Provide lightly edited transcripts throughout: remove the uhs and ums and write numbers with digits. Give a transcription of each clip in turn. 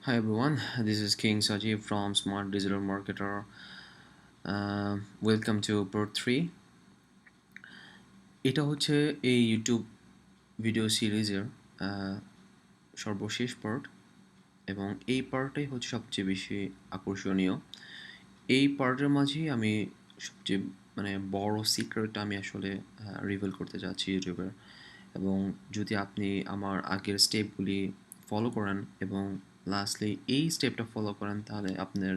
Hi everyone, this is King Sajeev from Smart Digital Marketer. Welcome to part 3. এটা হচ্ছে এই YouTube video সিরিজের সর্বশেষ পার্ট এবং এই পার্টটাই হচ্ছে সবচেয়ে বেশি আকর্ষণীয়। এই পার্টের মাঝেই আমি সবচেয়ে বড় সিক্রেটটা আমি আসলে রিভিল করতে যাচ্ছি ইউটিউবের। এবং যদি আপনি আমার আগের স্টেপগুলি ফলো করেন এবং লাস্টলি এই স্টেপটা ফলো করেন তাহলে আপনার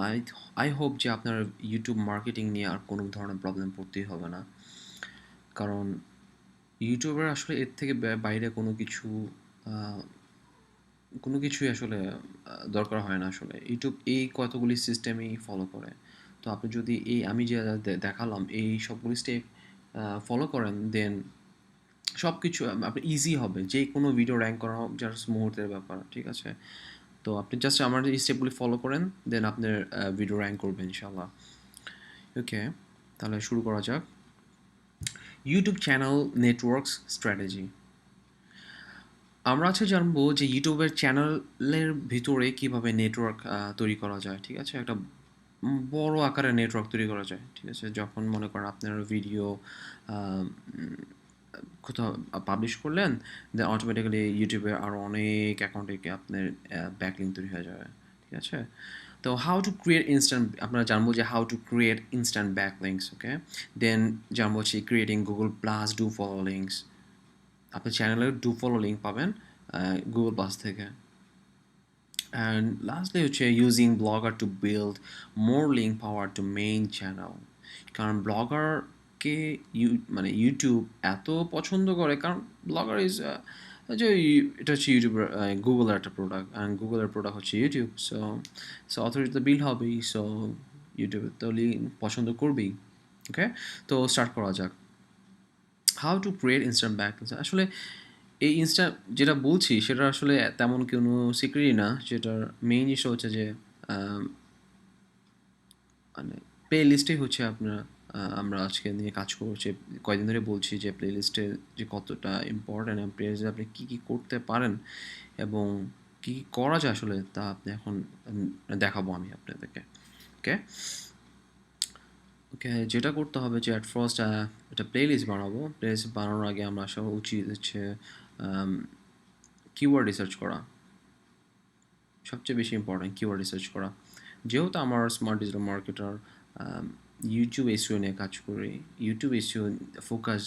আই আই হোপ যে আপনার ইউটিউব মার্কেটিং নিয়ে আর কোনো ধরনের প্রবলেম পড়তেই হবে না। কারণ ইউটিউবের আসলে এর থেকে বাইরে আহ, কোনো কিছুই আসলে দরকার হয় না। আসলে ইউটিউব এই কতগুলি সিস্টেমই ফলো করে। তো আপনি যদি এই আমি যে দেখালাম এই সবগুলি স্টেপ ফলো করেন দেন সব কিছু আপনি ইজি হবে, যে কোনো ভিডিও র্যাঙ্ক করা হোক জাস্ট মুহূর্তের ব্যাপার, ঠিক আছে? তো আপনি জাস্ট আমার এই স্টেপগুলি ফলো করেন দেন আপনার ভিডিও র্যাঙ্ক করবেন ইনশাল্লাহ। ওকে, তাহলে শুরু করা যাক। YouTube channel networks strategy. আমরা আজকে জানবো যে ইউটিউবের চ্যানেলের ভিতরে কিভাবে নেটওয়ার্ক তৈরি করা যায়, ঠিক আছে? একটা বড় আকারের নেটওয়ার্ক তৈরি করা যায়, ঠিক আছে? যখন মনে করেন আপনার ভিডিও কোথাও পাবলিশ করলেন দেন অটোমেটিক্যালি ইউটিউবে আরও অনেক অ্যাকাউন্টে আপনার ব্যাকলিঙ্ক তৈরি হয়ে যাবে, ঠিক আছে? তো হাউ টু ক্রিয়েট ইনস্ট্যান্ট, আমরা জানবো যে how to create instant backlinks. Okay, then জানবো হচ্ছে creating Google plus do follow links. আপনার চ্যানেলের ডু ফলো লিঙ্ক পাবেন গুগল প্লাস থেকে। অ্যান্ড লাস্টলি হচ্ছে using blogger to build more link power to main channel. কারণ ব্লগারকে ইউটিউব এত পছন্দ করে, কারণ ব্লগার ইজ যে এটা হচ্ছে ইউটিউবের গুগলের একটা প্রোডাক্ট, অ্যান্ড গুগলের প্রোডাক্ট হচ্ছে ইউটিউব। সো সো অথরিটি তো বিল হবেই, সো ইউটিউবে তো লিঙ্ক পছন্দ করবেই। ওকে, তো স্টার্ট করা যাক। How to create instant back. আসলে এই ইনস্টা যেটা বলছি সেটা আসলে তেমন কোনো সিক্রেটই না। যেটার মেইন ইস্যু হচ্ছে যে আম, মানে প্লে লিস্টেই হচ্ছে আপনার আমরা আজকে নিয়ে কাজ করছি, কয়েকদিন ধরে বলছি যে প্লে লিস্টে যে কতটা ইম্পর্ট্যান্ট এবং প্লে লিস্টে আপনি কী কী করতে পারেন এবং কী কী করা যায় আসলে তা আপনি এখন দেখাবো আমি আপনাদেরকে। ওকে, ওকে, যেটা করতে হবে যে অ্যাট ফার্স্ট একটা প্লে লিস্ট বানাবো। প্লে লিস্ট বানানোর আগে আমরা আসা উচিত হচ্ছে কিওয়ার্ড রিসার্চ করা। সবচেয়ে বেশি ইম্পর্ট্যান্ট কিওয়ার্ড রিসার্চ করা। যেহেতু আমার smart digital marketer YouTube SEO নিয়ে কাজ করি, ইউটিউব এসইও ফোকাস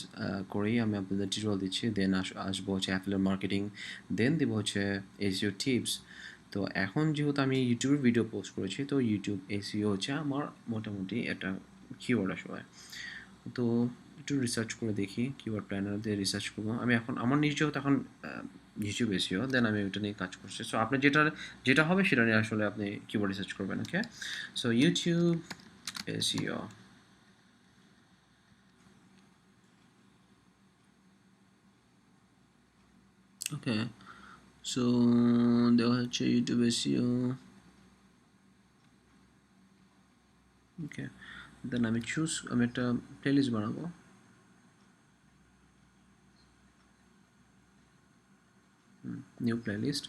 করেই আমি আপনাদের টিউটোরিয়াল দিচ্ছি। দেন আসবো হচ্ছে অ্যাফিলিয়েট মার্কেটিং, দেন দেবো হচ্ছে এসইও টিপস। তো এখন যেহেতু আমি ইউটিউবের ভিডিও পোস্ট করেছি, তো ইউটিউব এসইও হচ্ছে আমার মোটামুটি একটা কিওয়ার্ড আসলে। তো একটু রিসার্চ করে দেখি, কিওয়ার্ড প্ল্যানার দিয়ে রিসার্চ করবো। আমি এখন আমার নিজেও তখন ইউটিউব এসিও, দেন আমি ওইটা নিয়ে কাজ করছি। সো আপনি যেটা যেটা হবে সেটা নিয়ে আসলে আপনি কিওয়ার্ড রিসার্চ করবেন। ওকে, সো ইউটিউব এসিও। ওকে, সো দেওয়া হচ্ছে ইউটিউব এসিও। ওকে, দেন আমি একটা প্লেলিস্ট বানাবো। New playlist,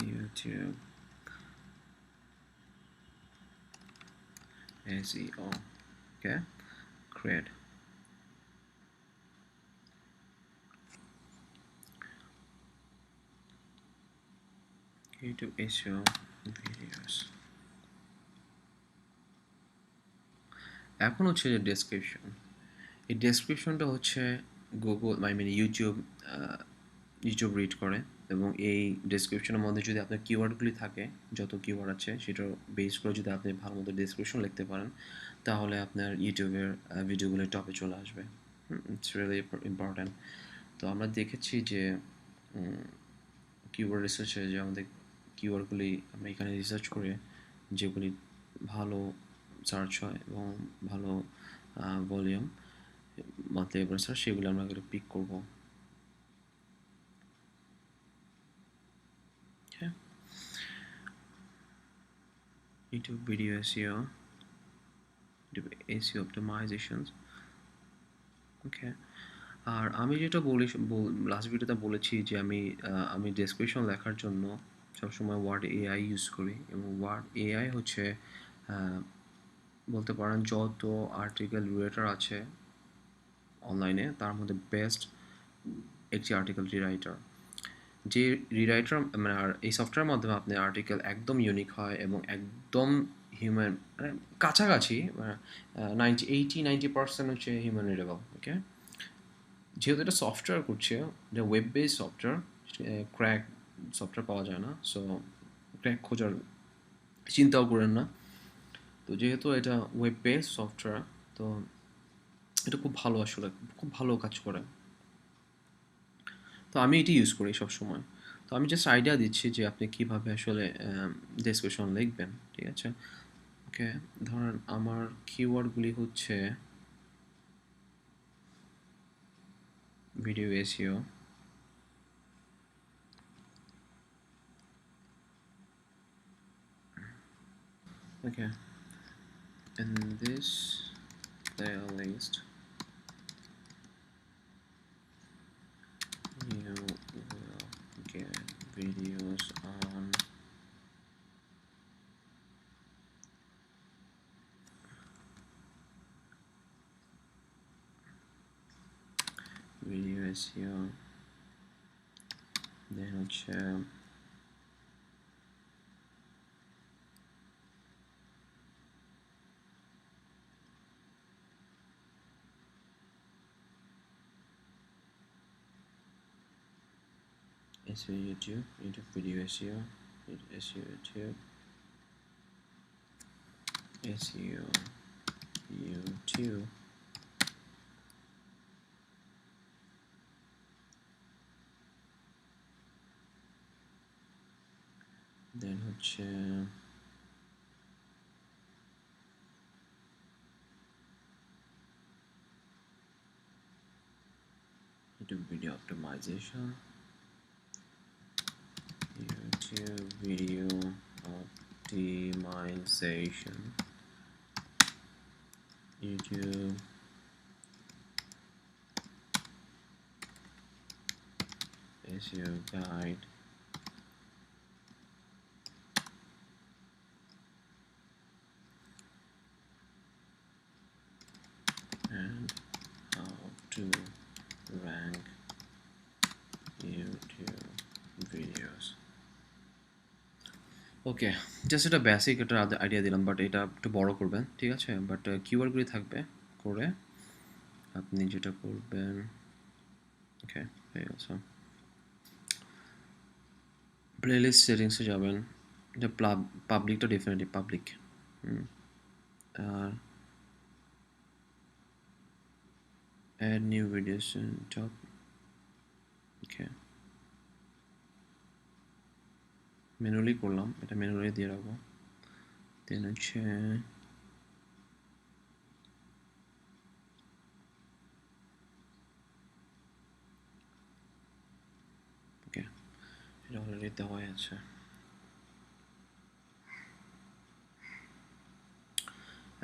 YouTube SEO. Okay, create. YouTube SEO videos. এখন হচ্ছে যে ডেসক্রিপশন। এই ডেসক্রিপশনটা হচ্ছে গুগল ইউটিউব ইউটিউব রিড করে, এবং এই ডেসক্রিপশনের মধ্যে যদি আপনার কিওয়ার্ডগুলি থাকে, যত কিওয়ার্ড আছে সেটার বেস করে যদি আপনি ভালো মতো ডেসক্রিপশন লিখতে পারেন তাহলে আপনার ইউটিউবের ভিডিওগুলো টপে চলে আসবে। It's really important. তো আমরা দেখেছি যে কিওয়ার্ড রিসার্চে যে আমাদের কিওয়ার্ডগুলি আমরা এখানে রিসার্চ করে যেগুলি ভালো সার্চ হয় এবং ভালো ভলিউম মান্থলি এভারেজ হয় সেগুলো আমরা এগুলো পিক করবো। হ্যাঁ, YouTube video SEO, YouTube SEO optimization. Okay, আর আমি যেটা লাস্ট ভিডিওতে বলেছি যে আমি ডেসক্রিপশন লেখার জন্য সবসময় ওয়ার্ড এআই ইউজ করি, এবং ওয়ার্ড এআই হচ্ছে বলতে পারেন যত আর্টিকেল রিলেটার আছে অনলাইনে তার মধ্যে বেস্ট একটি আর্টিকেল রিরাইটার। যে রিরাইটার মানে আর এই সফটওয়্যারের মাধ্যমে আপনি আর্টিকেল একদম ইউনিক হয় এবং একদম হিউম্যান মানে কাছাকাছি, মানে 90% হচ্ছে হিউম্যান রিডেবল। ওকে, যেহেতু এটা সফটওয়্যার করছে, এটা web base software, crack software পাওয়া যায় না, সো ক্র্যাক খোঁজার চিন্তাও করেন না। তো যেহেতু এটা ওয়েব বেস সফটওয়্যার, তো এটা খুব ভালো, আসলে খুব ভালো কাজ করে। তো আমি এটি ইউজ করি সব সময়। তো আমি জাস্ট আইডিয়া দিচ্ছি যে আপনি কীভাবে আসলে ডেসক্রিপশন লিখবেন, ঠিক আছে? ওকে, ধরেন আমার কিওয়ার্ডগুলি হচ্ছে video SEO, okay, in this playlist you will get videos on video SEO, then হচ্ছে SEO YouTube, video SEO, SEO YouTube, SEO YouTube, then হচ্ছে YouTube video optimization, YouTube video optimization, YouTube SEO guide, and how to rank YouTube videos. Okay, just এটা basic একটা idea দিলাম, but এটা একটু বড় করবেন, ঠিক আছে? বাট কিওয়ার্ডগুলি থাকবে করে আপনি যেটা করবেন, ওকে হয়ে গেছে। প্লেলিস্ট সেটিংসে যাবেন, এটা পাবলিকটা ডেফিনেটলি পাবলিক, আর add new videos top, okay manually করলাম, এটা ম্যানুয়ালি দিয়ে রাখবো। দেন হচ্ছে ওকে, এটা অলরেডি দেওয়াই আছে।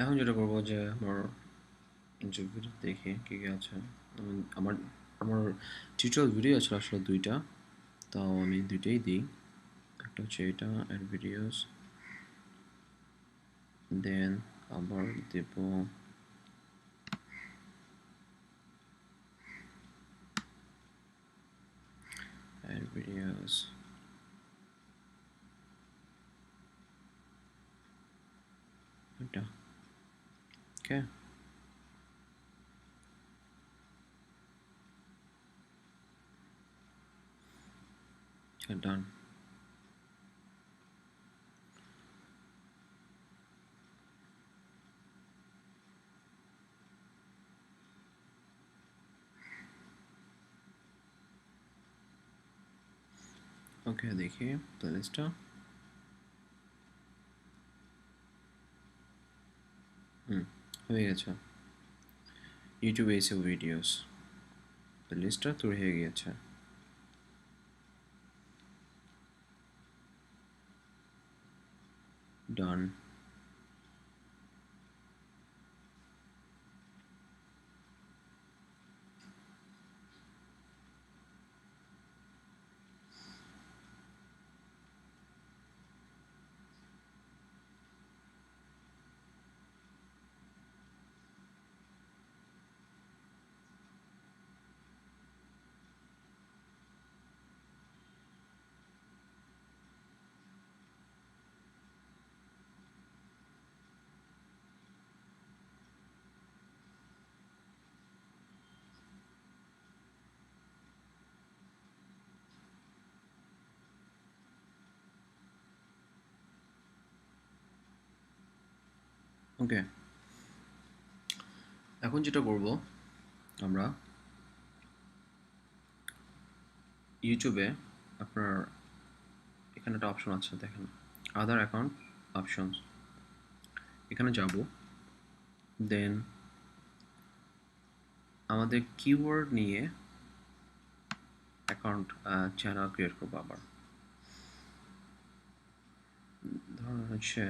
এখন যেটা করবো যে আমার যে ভিডিও দেখি কী কী আছে, আমার আমার টিউটোরিয়াল ভিডিও আছে আসলে দুইটা, তাও আমি দুইটাই দিই। একটা হচ্ছে এটা অ্যাড ভিডিওস, দেন আবার দেব অ্যাড ভিডিওস, এটা ওকে। ডান। ওকে, দেখি প্লেলিস্টটা। হয়ে গেছে, ইউটিউব এসে ভিডিওস প্লেলিস্টটা তৈরি হয়ে গিয়েছে। ডান। ওকে, এখন যেটা করব আমরা ইউটিউবে আপনার এখানে একটা অপশন আছে, দেখেন আদার অ্যাকাউন্ট অপশনস, এখানে যাব। দেন আমাদের কিওয়ার্ড নিয়ে অ্যাকাউন্ট চ্যানেল ক্রিয়েট করবো আবার। ধরুন হচ্ছে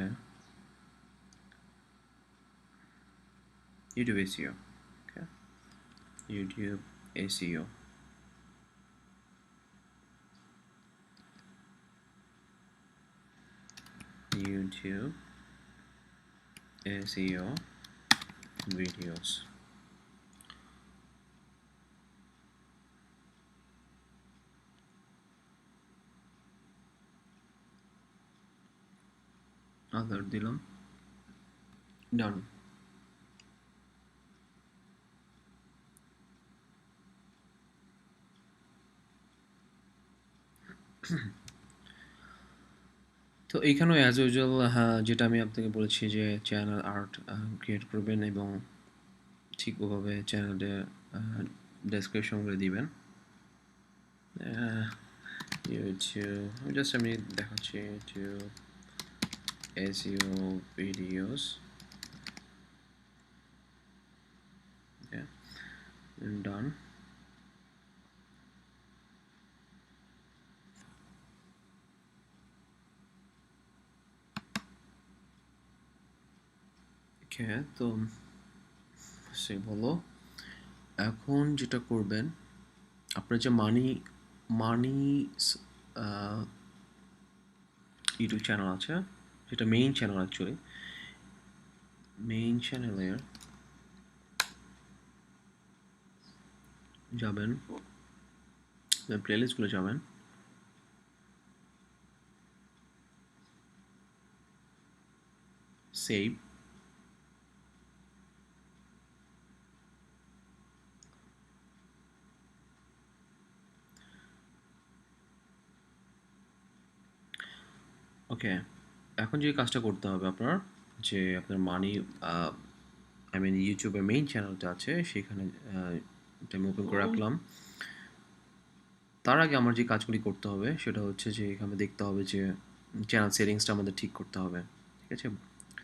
YouTube SEO. Okay, YouTube SEO. YouTube SEO videos. Other দিলাম, done. তো এইখানেও অ্যাজ ইউজুয়াল যেটা আমি আপনাকে বলেছি যে চ্যানেল আর্ট ক্রিয়েট করবেন এবং ঠিক ওভাবে চ্যানেলে ডেসক্রিপশনগুলো দিবেন। ইউটিউব জাস্ট আমি দেখাচ্ছি ইউটিউব এসইও ভিডিওস। ওকে, ডান। ওকে, তো সেভ হলো। এখন যেটা করবেন, আপনার যে মানি মানি ইউটিউব চ্যানেল আছে, যেটা মেইন চ্যানেল অ্যাকচুয়ালি, মেইন চ্যানেলের যাবেন, প্লেলিস্টগুলো যাবেন, সেভ, ওকে। এখন যে কাজটা করতে হবে আপনার, যে আপনার মানি আই মিন ইউটিউবের মেইন চ্যানেলটা আছে সেখানে এটা আমি ওপেন করে রাখলাম। তার আগে আমার যে কাজগুলি করতে হবে সেটা হচ্ছে যে এখানে দেখতে হবে যে চ্যানেল সেটিংসটা আমাদের ঠিক করতে হবে, ঠিক আছে।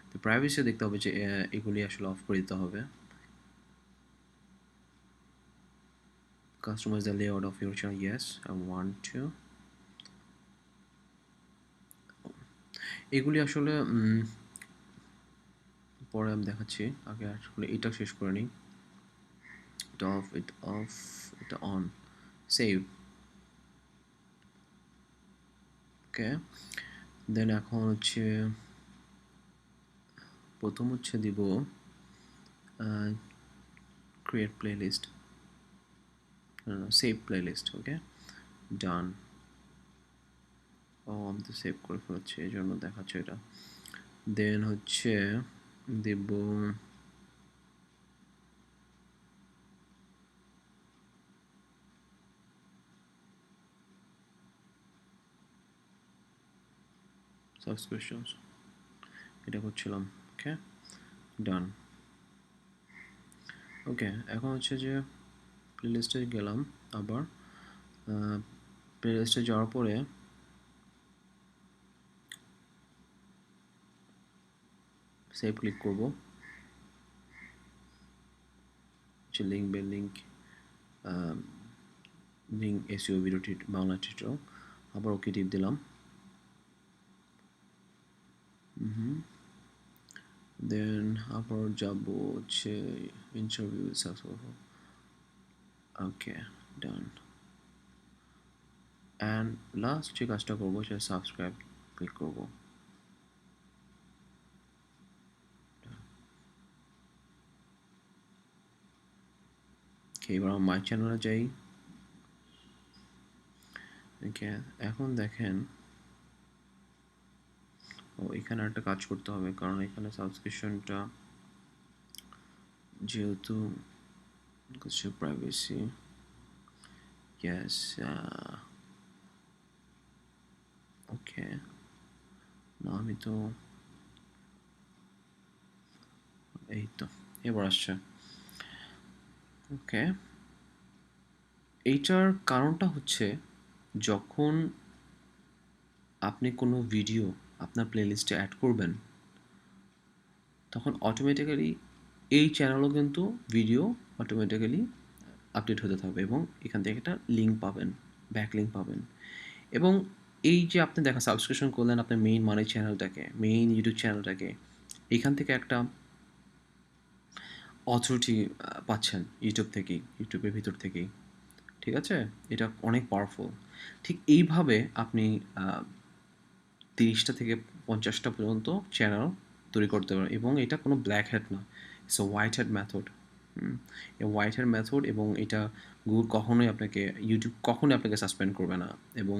তো প্রাইভেসি দেখতে হবে যে এগুলি আসলে অফ করে দিতে হবে। Customize the layout of your channel. Yes, I want to. এগুলি আসলে পরে আমি দেখাচ্ছি, আগে আসলে এটা শেষ করে নিই। এটা অফ, এটা অফ, এটা অন, সেভ। ওকে, দেন এখন হচ্ছে প্রথম হচ্ছে দিব ক্রিয়েট প্লেলিস্ট, সেভ প্লেলিস্ট। ওকে, ডান। ও আমি তো সেভ করে ফেলছি এই জন্য দেখাচ্ছে এটা। দেন হচ্ছে দেব সাবস্ক্রিপশনস, এটা করছিলাম। ওকে, ডান। ওকে, এখন হচ্ছে যে প্লেলিস্টে গেলাম আবার, প্লেলিস্টে যাওয়ার পরে সেভ ক্লিক করব, লিঙ্ক বে link link SEO video Bangla tutorial, আবার ওকে টিপ দিলাম। দেন আবার যাব হচ্ছে interview successful. Okay, done. And last যে কাজটা করবো সেটা সাবস্ক্রাইব ক্লিক করব। এবার আমার মাই চ্যানেলে যাই। ওকে, এখন দেখেন ও এখানে একটা কাজ করতে হবে, কারণ এখানে সাবস্ক্রিপশনটা যেহেতু প্রাইভেসি, ইয়েস, ওকে। না আমি তো এই তো এবার আসছে। ওকে, এইটার কারণটা হচ্ছে যখন আপনি কোনো ভিডিও আপনার প্লেলিস্টে অ্যাড করবেন তখন অটোমেটিক্যালি এই চ্যানেলও কিন্তু ভিডিও অটোমেটিক্যালি আপডেট হতে থাকবে এবং এখান থেকে একটা লিঙ্ক পাবেন, ব্যাক লিঙ্ক পাবেন। এবং এই যে আপনি দেখা সাবস্ক্রিপশন করলেন আপনার মেইন মানি চ্যানেলটাকে, মেইন ইউটিউব চ্যানেলটাকে, এখান থেকে একটা অথরিটি পাচ্ছেন ইউটিউব থেকেই, ইউটিউবের ভিতর থেকেই। ঠিক আছে? এটা অনেক পাওয়ারফুল। ঠিক এইভাবে আপনি 30টা থেকে 50টা পর্যন্ত চ্যানেল তৈরি করতে পারেন এবং এটা কোনো ব্ল্যাক হ্যাট না, it's a white hat method. এই হোয়াইট হ্যাট মেথড এবং এটা গুগল কখনোই আপনাকে, ইউটিউব কখনোই আপনাকে সাসপেন্ড করবে না এবং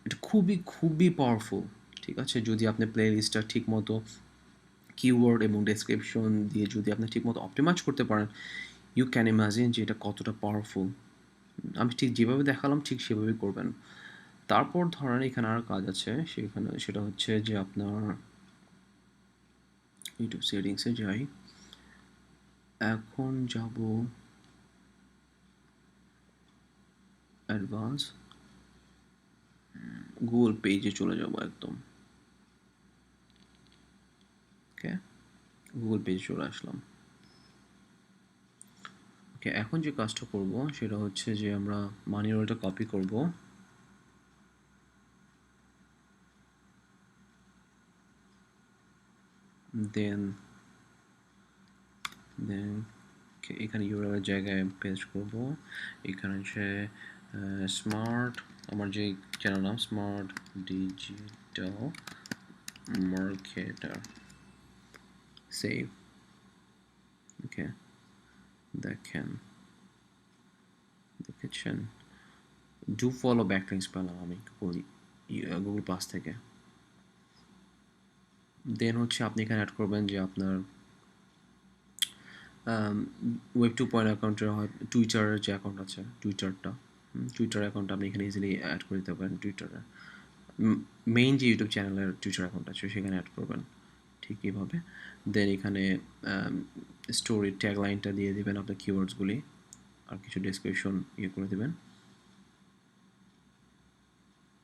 এটা খুবই খুবই পাওয়ারফুল। ঠিক আছে? যদি আপনি প্লে লিস্টটা ঠিক মতো কিওয়ার্ড এবং ডেসক্রিপশন দিয়ে যদি আপনি ঠিকমতো অপটিমাইজ করতে পারেন, ইউ ক্যান ইমাজিন যে এটা কতটা পাওয়ারফুল। আমি ঠিক যেভাবে দেখালাম ঠিক সেভাবেই করবেন। তারপর ধরেন এখানে আর কাজ আছে, সেটা হচ্ছে যে আপনার ইউটিউব সেটিংসে যাই, এখন যাব অ্যাডভান্স, গুগল পেজে চলে যাব একদম। ওকে, গুগল পেজে চলে আসলাম। ওকে, এখন যে কাজটা করব সেটা হচ্ছে যে আমরা মানি রোলটা কপি করব, দেন দেন এখানে ইউআরএল জায়গায় পেস্ট করব। এখানে হচ্ছে স্মার্ট, আমার যে চ্যানেল নাম স্মার্ট ডিজিটাল মার্কেটার, সেভ। ওকে, দেখেছেন ডু ফলো ব্যাকলিংস পেলাম আমি গুগল পাস থেকে। দেন হচ্ছে আপনি এখানে অ্যাড করবেন যে আপনার ওয়েব 2.0 অ্যাকাউন্টের হয় টুইটারের যে অ্যাকাউন্ট আছে, টুইটার অ্যাকাউন্ট আপনি এখানে ইজিলি অ্যাড করে দিতে পারেন। টুইটারে মেইন যে ইউটিউব চ্যানেলের টুইটার অ্যাকাউন্ট আছে সেখানে অ্যাড করবেন ঠিক এইভাবে। দেন এখানে স্টোরি ট্যাগলাইনটা দিয়ে দেবেন আপনার কিওয়ার্ডসগুলি, আর কিছু ডেসক্রিপশন ইয়ে করে দেবেন।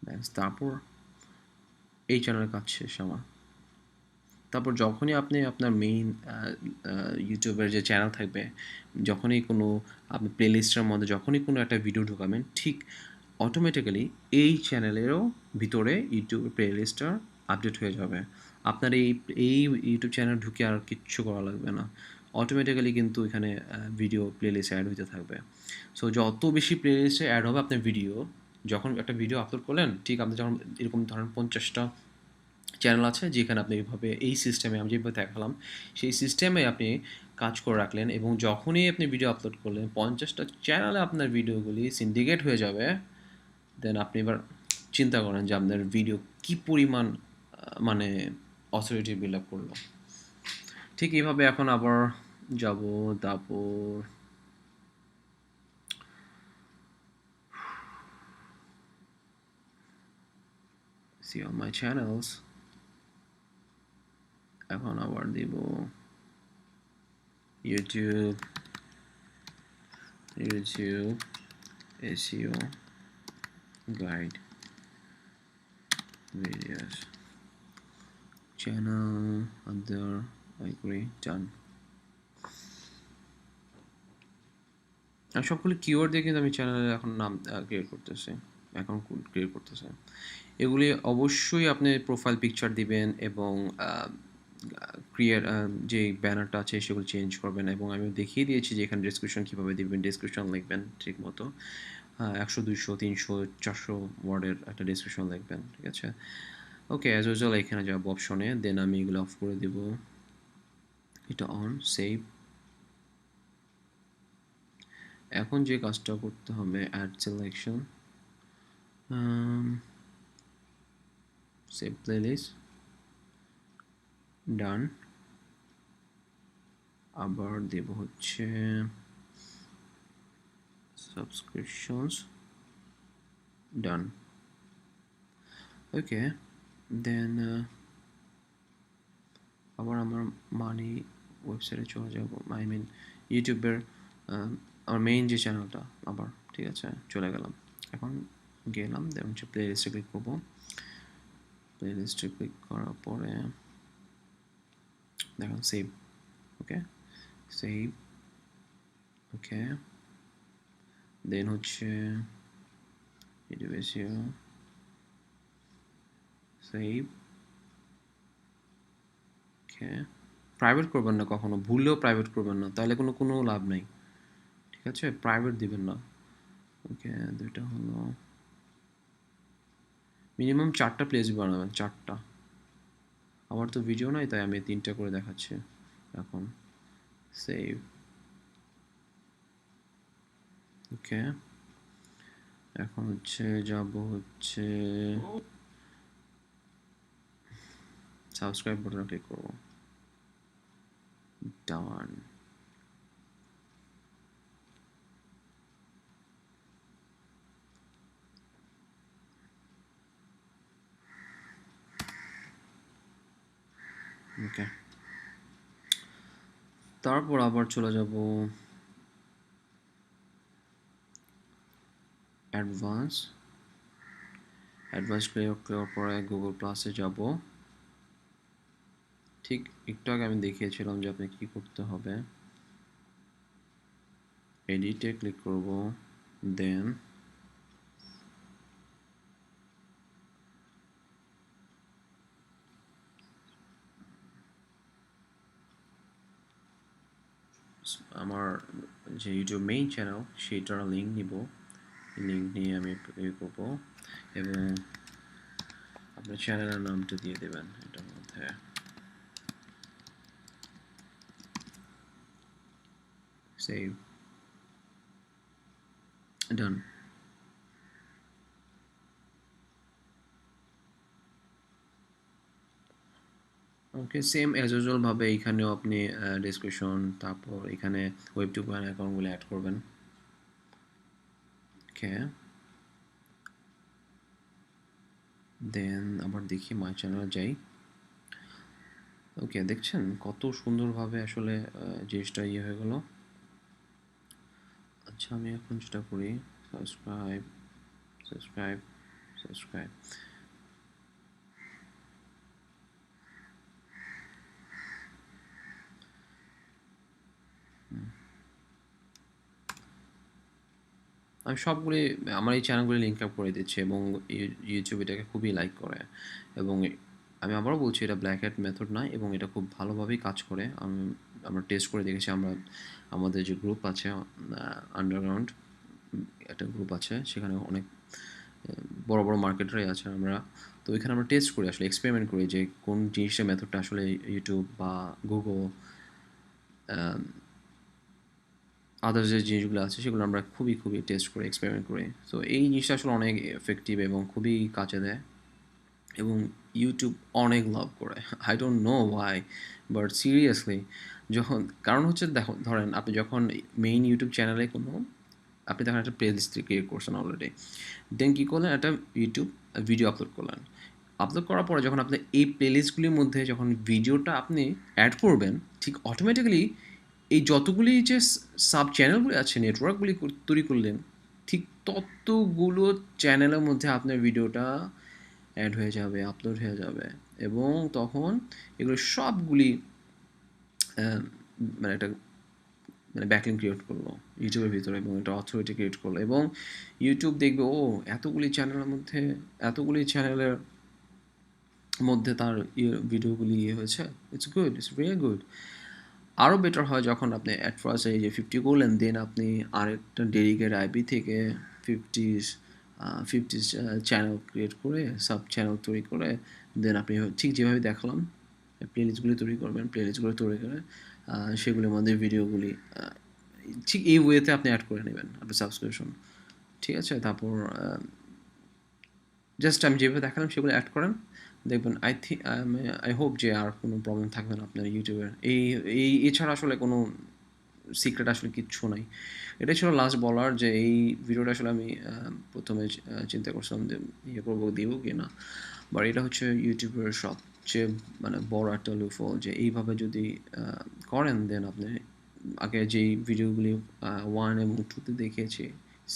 ব্যাস, তারপর এই চ্যানেলের কাজ শেষ আমার। তারপর যখনই আপনি আপনার মেইন ইউটিউবের যে চ্যানেল থাকবে, যখনই কোনো আপনি প্লেলিস্টের মধ্যে যখনই কোনো একটা ভিডিও ঢোকাবেন, ঠিক অটোমেটিক্যালি এই চ্যানেলেরও ভিতরে ইউটিউব প্লেলিস্টটা আপডেট হয়ে যাবে। আপনার এই ইউটিউব চ্যানেল ঢুকে আর কিচ্ছু করা লাগবে না, অটোমেটিক্যালি কিন্তু এখানে ভিডিও প্লেলিস্ট অ্যাড হতে থাকবে। সো যত বেশি প্লেলিস্টে অ্যাড হবে আপনার ভিডিও, যখন একটা ভিডিও আপলোড করলেন, ঠিক আপনি যখন এরকম ধরেন 50টা চ্যানেল আছে যেখানে আপনি এইভাবে এই সিস্টেমে আমি যেভাবে দেখালাম সেই সিস্টেমে আপনি কাজ করে রাখলেন এবং যখনই আপনি ভিডিও আপলোড করলেন 50টা চ্যানেলে আপনার ভিডিওগুলি সিন্ডিকেট হয়ে যাবে। দেন আপনি এবার চিন্তা করেন যে আপনার ভিডিও কি পরিমাণ মানে অথরিটি বিল্ড আপ করলো। ঠিক এইভাবে এখন আবার যাব, তারপর see all my channels, এখন আবার দিব YouTube SEO guide videos, channel other, agree, done। আর সবগুলো কিওয়ার্ড দিয়ে কিন্তু আমি চ্যানেলে এখন নাম ক্রিয়েট করতেছি, অ্যাকাউন্ট ক্রিয়েট করতেছি। এগুলি অবশ্যই আপনি প্রোফাইল পিকচার দিবেন এবং ক্রিয়েট যে ব্যানারটা আছে সেগুলো চেঞ্জ করবেন এবং আমি দেখিয়ে দিয়েছি যে এখানে ডেসক্রিপশন কীভাবে দিবেন, ডেসক্রিপশন লিখবেন ঠিক মতো 100 200 300 400 ওয়ার্ডের একটা ডেসক্রিপশন লিখবেন। ঠিক আছে? ওকে, অ্যাজ ইউজুয়াল এখানে যাবো অপশনে, দেন আমি এগুলো অফ করে দেব, এটা অন, সেভ। এখন যে কাজটা করতে হবে অ্যাড সিলেকশন, সেভ প্লেলিস্ট, ডান। আবার দেব হচ্ছে সাবস্ক্রিপশনস, ডান। ওকে, দেন আবার আমার মানি ওয়েবসাইটে চলে যাব, আই মিন ইউটিউবের আমার মেইন যে চ্যানেলটা আবার, ঠিক আছে, চলে গেলাম। এখন গেলাম, দেন হচ্ছে প্লে লিস্টে ক্লিক করবো। প্লে লিস্টে ক্লিক করার পরে দেখুন সেভ, ওকে, সেভ, ওকে, দেন হচ্ছে ইউটিউব এসিও, সেভ, ওকে। প্রাইভেট করবেন না কখনো, ভুললেও প্রাইভেট করবেন না, তাহলে কোনো লাভ নাই, ঠিক আছে, প্রাইভেট দিবেন না। ওকে, দুইটা হলো, মিনিমাম 4টা প্লেস বানাবেন, 4টা। আমার তো ভিডিও নাই, তাই আমি 3টা করে দেখাচ্ছি এখন। সেভ, ওকে। এখন হচ্ছে যাব হচ্ছে সাবস্ক্রাইব বাটনে ক্লিক করব, ডান। ওকে, তারপর আবার চলে যাব অ্যাডভান্স ক্লিক করার পরে গুগল প্লাসে যাব। ঠিক একটু আগে আমি দেখিয়েছিলাম যে আপনি কি করতে হবে। এডিটে ক্লিক করব, দেন আমার যে ইউটিউব মেইন চ্যানেল সেটার লিঙ্ক নিব, লিঙ্ক নিয়ে আমি ইয়ে করব এবং আপনার চ্যানেলের নামটা দিয়ে দেবেন এটার মধ্যে। সেভ, ডান। ওকে, সেম অ্যাজ ইউজুয়াল ভাবে এখানেও আপনি ডেসক্রিপশন, তারপর এখানে ওয়েব 2.0 অ্যাকাউন্টগুলো অ্যাড করবেন। ওকে, দেন আবার দেখি মাই চ্যানেলে যাই। ওকে, দেখছেন কত সুন্দরভাবে আসলে জিনিসটা ইয়ে হয়ে গেল। আচ্ছা, আমি এখন যেটা করি, সাবস্ক্রাইব, সাবস্ক্রাইব, সাবস্ক্রাইব। আমি সবগুলি আমার এই চ্যানেলগুলি লিঙ্ক আপ করে দিচ্ছি এবং ইউটিউব এটাকে খুবই লাইক করে এবং আমি আবারও বলছি এটা ব্ল্যাক হ্যাট মেথড না এবং এটা খুব ভালোভাবেই কাজ করে। আমরা টেস্ট করে দেখেছি, আমাদের যে গ্রুপ আছে আন্ডারগ্রাউন্ড একটা গ্রুপ আছে, সেখানে অনেক বড় বড় মার্কেটারই আছে, তো এখানে আমরা টেস্ট করি, আসলে এক্সপেরিমেন্ট করি যে কোন জিনিসের মেথডটা আসলে ইউটিউব বা গুগল আদার্স যে জিনিসগুলো আছে সেগুলো আমরা খুবই টেস্ট করি, এক্সপেরিমেন্ট করি। তো এই জিনিসটা আসলে অনেক এফেক্টিভ এবং খুবই কাজে দেয় এবং ইউটিউব অনেক লাভ করে। I don't know Y, but seriously, কারণ হচ্ছে দেখুন, ধরেন আপনি যখন মেইন ইউটিউব চ্যানেলে আপনি তখন একটা প্লে লিস্ট ক্রিয়েট করছেন অলরেডি, দেন কী করলেন, একটা ইউটিউব ভিডিও আপলোড করলেন। আপলোড করার পরে যখন আপনি এই প্লে লিস্টগুলির মধ্যে যখন ভিডিওটা আপনি অ্যাড করবেন, ঠিক অটোমেটিক্যালি এই যতগুলি যে সাব চ্যানেলগুলি আছে, নেটওয়ার্কগুলি তৈরি করলেন, ঠিক ততগুলো চ্যানেলের মধ্যে আপনার ভিডিওটা অ্যাড হয়ে যাবে, আপলোড হয়ে যাবে এবং তখন এগুলো সবগুলি মানে একটা ব্যাকলিঙ্ক ক্রিয়েট করলো ইউটিউবের ভিতরে এবং এটা অথরিটি ক্রিয়েট করলো এবং ইউটিউব দেখবে ও এতগুলি চ্যানেলের মধ্যে তার ভিডিওগুলি হয়েছে, it's good, it's very good. আরও বেটার হয় যখন আপনি অ্যাট ফার্স্ট এই যে 50 করলেন, দেন আপনি আরেকটা ডেডিকেট আইপি থেকে 50 চ্যানেল ক্রিয়েট করে, সাব চ্যানেল তৈরি করে, দেন আপনি ঠিক যেভাবে দেখালাম প্লে লিস্টগুলি তৈরি করবেন, প্লে লিস্টগুলো তৈরি করে সেগুলির মধ্যে ভিডিওগুলি ঠিক এই ওয়েতে আপনি অ্যাড করে নেবেন আপনার সাবস্ক্রিপশন, ঠিক আছে। তারপর জাস্ট আমি যেভাবে দেখালাম সেগুলো অ্যাড করেন, দেখবেন আই হোপ যে আর কোনো প্রবলেম থাকবে না আপনার ইউটিউবের। এছাড়া আসলে কোনো সিক্রেট আসলে কিচ্ছু নাই। এটাই ছিল লাস্ট বলার, যে এই ভিডিওটা আসলে আমি প্রথমে চিন্তা করছিলাম যে ইয়ে করবো, দিব কি না, বাট এটা হচ্ছে ইউটিউবের সব সবচেয়ে মানে বড় একটা লুফল যে এইভাবে যদি করেন দেন আপনি আগে যেই ভিডিওগুলি 1 এবং 2 তে দেখিয়েছি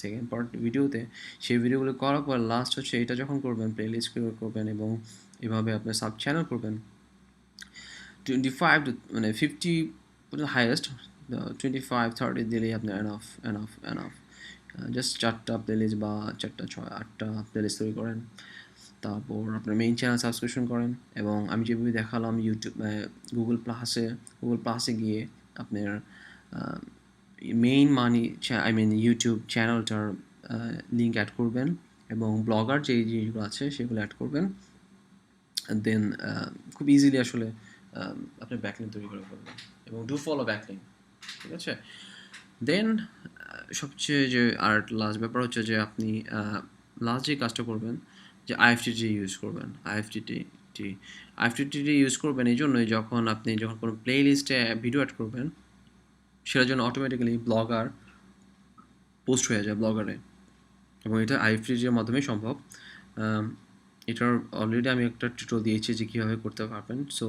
সেকেন্ড পার্ট ভিডিওতে, সেই ভিডিওগুলো করার পর লাস্ট হচ্ছে এটা যখন করবেন প্লেলিস্ট ক্রিয়েট করবেন এবং এভাবে আপনি সাব চ্যানেল করবেন 25 to মানে 50 হাইয়েস্ট 25-30 দিলেই আপনার এনাফ জাস্ট 4টা প্লেলিস্ট বা 4টা 6-8টা প্লেলিস্ট তৈরি করেন, তারপর আপনার মেইন চ্যানেল সাবস্ক্রিপশন করেন এবং আমি যেভাবে দেখালাম ইউটিউব গুগল প্লাসে গিয়ে আপনার মেইন ইউটিউব চ্যানেলটার লিঙ্ক অ্যাড করবেন এবং ব্লগার যে জিনিসগুলো আছে সেগুলো অ্যাড করবেন, দেন খুব ইজিলি আসলে আপনি ব্যাকলিঙ্ক তৈরি করে ফেলবেন এবং ডু ফলো ব্যাকলিঙ্ক, ঠিক আছে। দেন সবচেয়ে যে আর লাস্ট ব্যাপার হচ্ছে যে আপনি লাস্ট যে কাজটা করবেন যে আইএফটিটি ইউজ করবেন। আইএফটিটি ইউজ করবেন এই জন্যই যখন কোনো প্লে লিস্টে ভিডিও অ্যাড করবেন সেটার জন্য অটোমেটিক্যালি ব্লগার পোস্ট হয়ে যায় ব্লগারে, এবং এটা আইএফটিটির মাধ্যমে সম্ভব। এটার অলরেডি আমি একটা টিউটোরিয়াল দিয়েছি যে কীভাবে করতে পারবেন। সো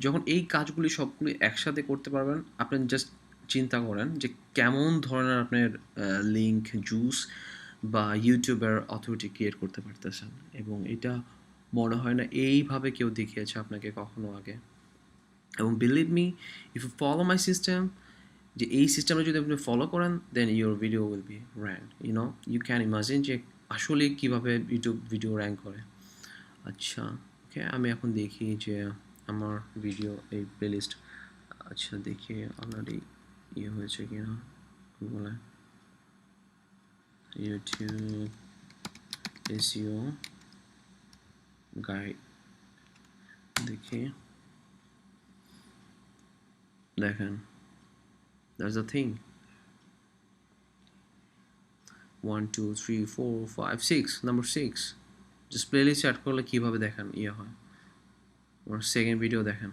যখন এই কাজগুলি সবগুলি একসাথে করতে পারবেন, আপনি জাস্ট চিন্তা করেন যে কেমন ধরনের আপনার লিঙ্ক জুস বা ইউটিউবের অথরিটি ক্রিয়েট করতে পারতেছেন, এবং এটা মনে হয় না এইভাবে কেউ দেখিয়েছে আপনাকে কখনো আগে। এবং believe me, if you follow my system, যে এই সিস্টেমটা যদি আপনি ফলো করেন then your video will be rank, you can imagine যে আসলে কীভাবে ইউটিউব ভিডিও র্যাঙ্ক করে। আচ্ছা, ওকে, আমি এখন দেখি যে আমার ভিডিও এই প্লেলিস্ট, আচ্ছা দেখি অলরেডি হয়েছে কি না বলে। ইউটিউব এসইও গাইড দেখি, দেখেন that's the thing 1 2 3 4 5 6 number 6 just playlist add করলে কীভাবে দেখেন হয় আমার সেকেন্ড ভিডিও দেখেন,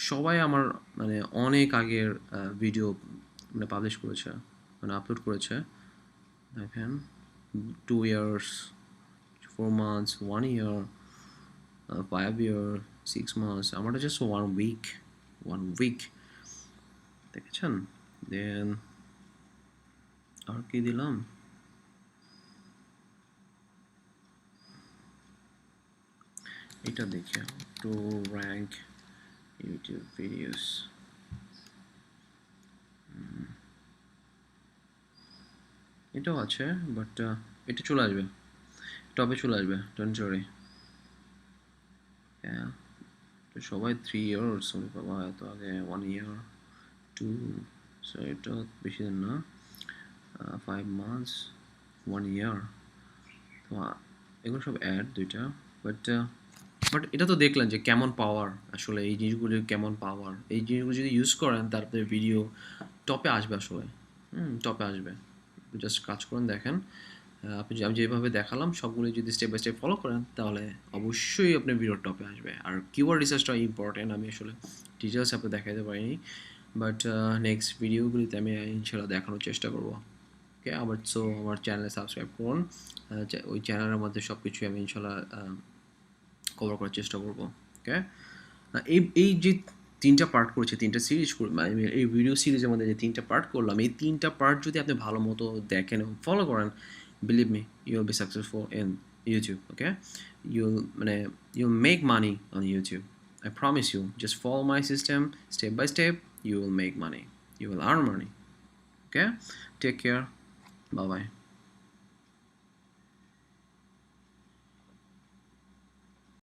সবাই আমার মানে অনেক আগের ভিডিও মানে পাবলিশ করেছে, মানে আপলোড করেছে। দেখেন 2 years 4 months 1 year 5 year 6 months, আমারটা জাস্ট 1 week দেখেছেন। দেন আর কি দিলাম, এটা দেখে টু র্যাঙ্ক ইউটিউব ভিডিওস, এটাও আছে বাট এটা চলে আসবে, টপে চলে আসবে, ডোন্ট ওয়ারি। হ্যাঁ, তো সবাই 3 years বাবা, এত আগে 1 year 2, সো এটা বেশি দিন না, 5 months 1 year, তো এগুলো সব অ্যাড দুইটা, বাট এটা তো দেখলেন যে কেমন পাওয়ার, আসলে এই জিনিসগুলির কেমন পাওয়ার, এই জিনিসগুলো যদি ইউজ করেন তারপরে ভিডিও টপে আসবে, আসলে টপে আসবে। জাস্ট কাজ করেন, দেখেন আমি যেভাবে দেখালাম সবগুলো যদি স্টেপ বাই স্টেপ ফলো করেন তাহলে অবশ্যই আপনার ভিডিও টপে আসবে। আর কিওয়ার্ড রিসার্চটা ইম্পর্টেন্ট, আমি আসলে ডিটেলস আপনাকে দেখাতে পারিনি, বাট নেক্সট ভিডিওগুলিতে আমি ইনশাল্লাহ দেখানোর চেষ্টা করবো। ওকে, আমার চ্যানেলে সাবস্ক্রাইব করুন, ওই চ্যানেলের মধ্যে সব কিছুই আমি ইনশাল্লাহ কভার করার চেষ্টা করবো। ওকে, এই যে 3টা পার্ট করেছে, 3টা সিরিজ মানে এই ভিডিও সিরিজের মধ্যে যে 3টা পার্ট করলাম, এই 3টা পার্ট যদি আপনি ভালো মতো দেখেন এবং ফলো করেন, believe me you will be successful in YouTube. Okay, you'll make money on YouTube. I promise you. Just follow my system step by step. You will make money. You will earn money. Okay? Take care. Bye bye.